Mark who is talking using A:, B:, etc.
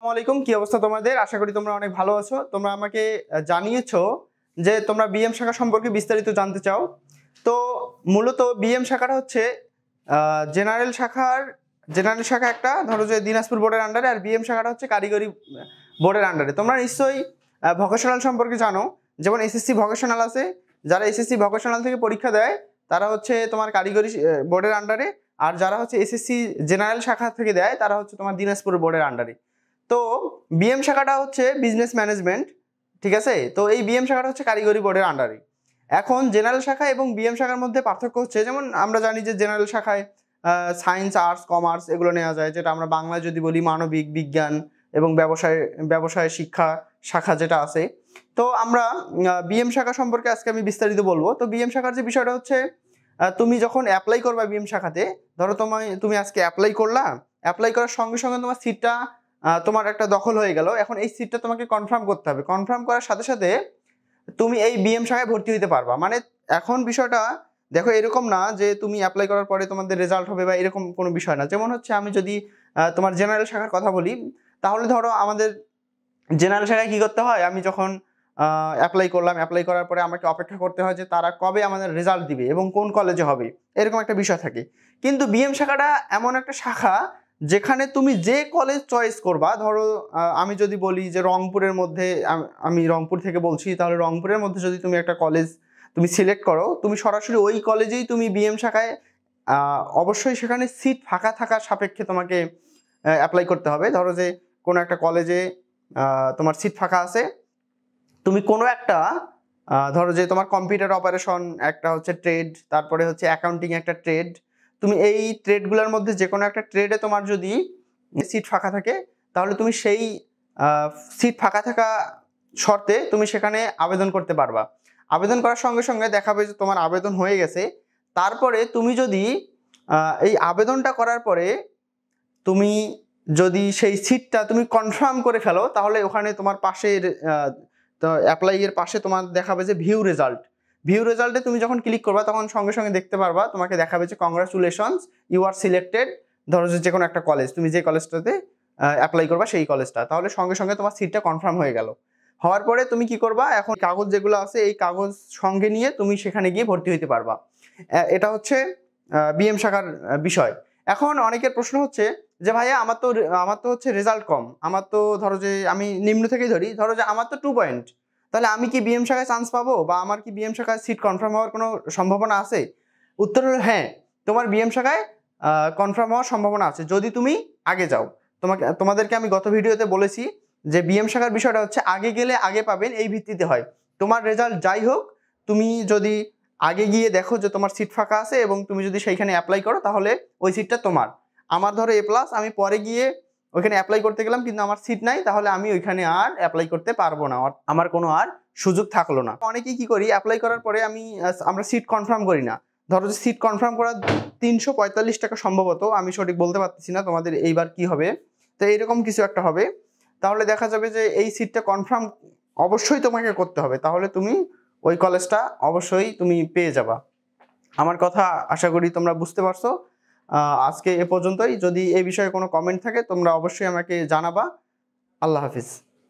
A: আসসালামাইকুম, কি অবস্থা তোমাদের? আশা করি তোমরা অনেক ভালো আছো। তোমরা আমাকে জানিয়েছো যে তোমরা বিএম শাখা সম্পর্কে বিস্তারিত জানতে চাও। তো মূলত বিএম শাখাটা হচ্ছে জেনারেল শাখা একটা, ধরো যে দিনাজপুর বোর্ডের আন্ডারে, আর বিএম শাখাটা হচ্ছে কারিগরি বোর্ডের আন্ডারে। তোমরা নিশ্চয়ই ভোকেশনাল সম্পর্কে জানো, যেমন এসএসসি ভোকেশনাল আছে। যারা এসএসসি ভোকেশনাল থেকে পরীক্ষা দেয় তারা হচ্ছে তোমার কারিগরি বোর্ডের আন্ডারে, আর যারা হচ্ছে এসএসসি জেনারেল শাখা থেকে দেয় তারা হচ্ছে তোমার দিনাজপুর বোর্ডের আন্ডারে। তো বিএম শাখাটা হচ্ছে বিজনেস ম্যানেজমেন্ট, ঠিক আছে? তো এই বিএম শাখাটা হচ্ছে কারিগরি বোর্ডের আন্ডারে। এখন জেনারেল শাখা এবং বিএম শাখার মধ্যে পার্থক্য হচ্ছে, যেমন আমরা জানি যে জেনারেল শাখায় সায়েন্স, আর্টস, কমার্স এগুলো নেওয়া যায়, যেটা আমরা বাংলায় যদি বলি মানবিক বিজ্ঞান এবং ব্যবসায় শিক্ষা শাখা যেটা আছে। তো আমরা বিএম শাখা সম্পর্কে আজকে আমি বিস্তারিত বলবো। তো বিএম শাখার যে বিষয়টা হচ্ছে, তুমি যখন অ্যাপ্লাই করবা বিএম শাখাতে, ধরো তুমি আজকে অ্যাপ্লাই করলা, অ্যাপ্লাই করার সঙ্গে সঙ্গে তোমার সিটটা তোমার একটা দখল হয়ে গেল। এখন এই সিটটা তোমাকে কনফার্ম করতে হবে। কনফার্ম করার সাথে সাথে তুমি এই বিএম শাখায় ভর্তি হতে পারবা। মানে এখন বিষয়টা দেখো, এরকম না যে তুমি অ্যাপ্লাই করার পরে তোমাদের রেজাল্ট হবে বা এরকম কোনো বিষয় না। যেমন হচ্ছে আমি যদি তোমার জেনারেল শাখার কথা বলি, তাহলে ধরো আমাদের জেনারেল শাখায় কী করতে হয়, আমি যখন অ্যাপ্লাই করলাম, অ্যাপ্লাই করার পরে আমাকে অপেক্ষা করতে হয় যে তারা কবে আমাদের রেজাল্ট দিবে এবং কোন কলেজে হবে, এরকম একটা বিষয় থাকে। কিন্তু বিএম শাখাটা এমন একটা শাখা যেখানে তুমি যে কলেজ চয়েস করবা, ধরো আমি যদি বলি যে রংপুরের মধ্যে, আমি রংপুর থেকে বলছি, তাহলে রংপুরের মধ্যে যদি তুমি একটা কলেজ তুমি সিলেক্ট করো, তুমি সরাসরি ওই কলেজেই তুমি বিএম শাখায় অবশ্যই সেখানে সিট ফাঁকা থাকার সাপেক্ষে তোমাকে অ্যাপ্লাই করতে হবে। ধরো যে কোনো একটা কলেজে তোমার সিট ফাঁকা আছে, তুমি কোনো একটা ধরো যে তোমার কম্পিউটার অপারেশন একটা হচ্ছে ট্রেড, তারপরে হচ্ছে অ্যাকাউন্টিং একটা ট্রেড, তুমি এই ট্রেডগুলোর মধ্যে যে কোনো একটা ট্রেডে তোমার যদি সিট ফাঁকা থাকে, তাহলে তুমি সেই সিট ফাঁকা থাকা শর্তে তুমি সেখানে আবেদন করতে পারবা। আবেদন করার সঙ্গে সঙ্গে দেখাবে যে তোমার আবেদন হয়ে গেছে। তারপরে তুমি যদি এই আবেদনটা করার পরে তুমি যদি সেই সিটটা তুমি কনফার্ম করে ফেলো, তাহলে ওখানে তোমার পাশের তো অ্যাপ্লাইয়ের পাশে তোমার দেখাবে যে ভিউ রেজাল্টে তুমি যখন ক্লিক করবা, তখন সঙ্গে সঙ্গে দেখতে পারবা, তোমাকে দেখাবে যে কংগ্রাচুলেশনস, ইউ আর সিলেক্টেড। ধরো যে কোনো একটা কলেজ, তুমি যে কলেজটাতে অ্যাপ্লাই করবা সেই কলেজটা, তাহলে সঙ্গে সঙ্গে তোমার সিটটা কনফার্ম হয়ে গেল। হওয়ার পরে তুমি কি করবা, এখন কাগজ যেগুলো আছে এই কাগজ সঙ্গে নিয়ে তুমি সেখানে গিয়ে ভর্তি হতে পারবা। এটা হচ্ছে বিএম শাখার বিষয়। এখন অনেকের প্রশ্ন হচ্ছে যে ভাইয়া আমার তো হচ্ছে রেজাল্ট কম, আমার তো ধরো যে আমি নিম্ন থেকেই ধরি, ধরো যে আমার তো 2 পয়েন্ট, তাহলে আমি কি বিএম শাখায় চান্স পাবো বা আমার কি বিএম শাখায় সিট কনফার্ম হওয়ার কোনো সম্ভাবনা আছে? উত্তর হলো হ্যাঁ, তোমার বিএম শাখায় কনফার্ম হওয়ার সম্ভাবনা আছে যদি তুমি আগে যাও। তোমাদেরকে আমি গত ভিডিওতে বলেছি যে বিএম শাখার বিষয়টা হচ্ছে আগে গেলে আগে পাবেন, এই ভিত্তিতে হয়। তোমার রেজাল্ট যাই হোক, তুমি যদি আগে গিয়ে দেখো যে তোমার সিট ফাঁকা আছে এবং তুমি যদি সেইখানে অ্যাপ্লাই করো, তাহলে ওই সিটটা তোমার। আমার ধরো A+, আমি পরে গিয়ে ওইখানে অ্যাপ্লাই করতে গেলাম কিন্তু আমার সিট নাই, তাহলে আমি ওইখানে আর অ্যাপ্লাই করতে পারবো না, আমার কোনো আর সুযোগ থাকলো না। অনেকেই কি করি, অ্যাপ্লাই করার পরে আমরা সিট কনফার্ম করি না। ধরো যে সিট কনফার্ম করা 345 টাকা সম্ভবত, আমি সঠিক বলতে পারতেছি না তোমাদের এইবার কি হবে। তো এইরকম কিছু একটা হবে। তাহলে দেখা যাবে যে এই সিটটা কনফার্ম অবশ্যই তোমাকে করতে হবে, তাহলে তুমি ওই কলেজটা অবশ্যই তুমি পেয়ে যাবা। আমার কথা আশা করি তোমরা বুঝতে পারছো। আজকে এ পর্যন্তই। যদি এই বিষয়ে কোনো কমেন্ট থাকে তোমরা অবশ্যই আমাকে জানাবা। আল্লাহ হাফিজ।